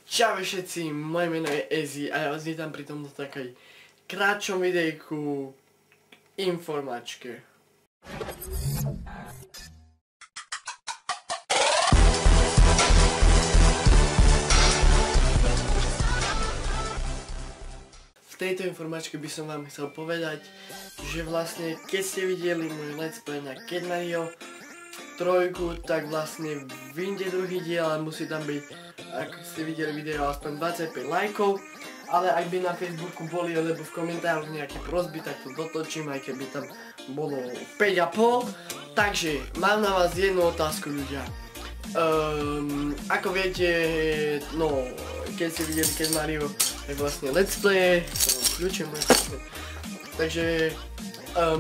Čau všetci, moje meno je Easy a ja vás vítam pri tomto takej krátšom videjku informačke. V tejto informačke by som vám chcel povedať, že vlastne keď ste videli môj let's play na Cat Mario 3, tak vlastne vyjde druhý diel a musí tam byť, ako ste videli video, aspoň 25 lajkov. Ale ak by na Facebooku boli, alebo v komentároch nejaké prosby, tak to dotočím, aj keby tam bolo 5,5. Takže mám na vás jednu otázku, ľudia. Ako viete, no, keď ste videli Cat Mario, tak vlastne let's play, takže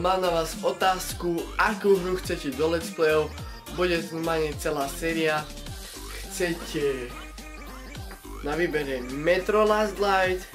mám na vás otázku, akú hru chcete do let's playov. Bude normálne celá séria. Chcete na výbere Metro Last Light,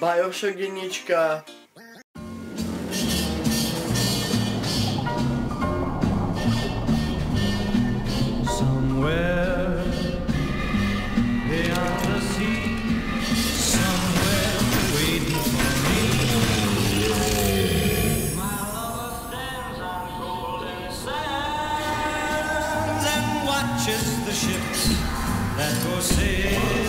Bioshock 1. Somewhere beyond the sea, somewhere waiting for me. My lover stands on golden sands and watches the ships that go sailing.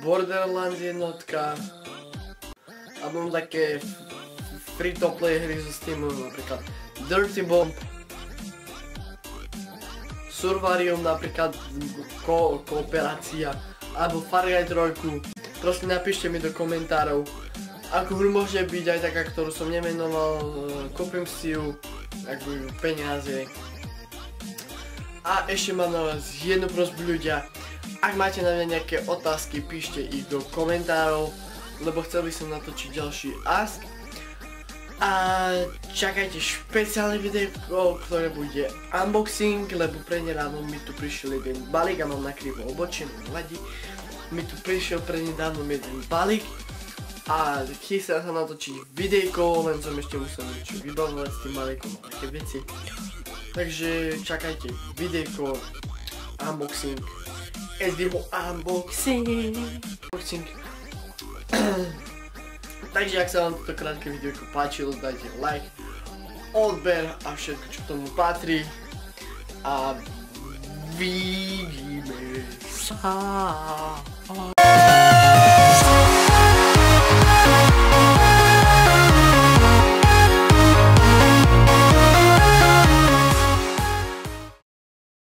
Borderlands 1, alebo také free-to-play hry zo Steamu, napríklad Dirty Bomb, Survarium, napríklad kooperácia, alebo Far Cry 3. Proste napíšte mi do komentárov, akú hru môže byť aj taká, ktorú som nemenoval, kúpim si ju, ak budú peniaze. A ešte mám na vás jednu prosbu, ľudia. Ak máte na mňa nejaké otázky, píšte ich do komentárov, lebo chcel by som natočiť ďalší Ask. A čakajte špeciálne videjko, ktoré bude unboxing, lebo prednedávno mi tu prišiel jeden balík a mám na krivo obočie, nevadí. Mi tu prišiel prednedávno jeden balík a chystám sa natočiť videjko, len som ešte musel niečo vybavovať s tým balíkom a také veci. Takže čakajte videjko, unboxing. SDho unboxing. Takže ak sa vám toto krátke videjko páčilo, dajte like, odber a všetko, čo k tomu patrí. A vidíme sa.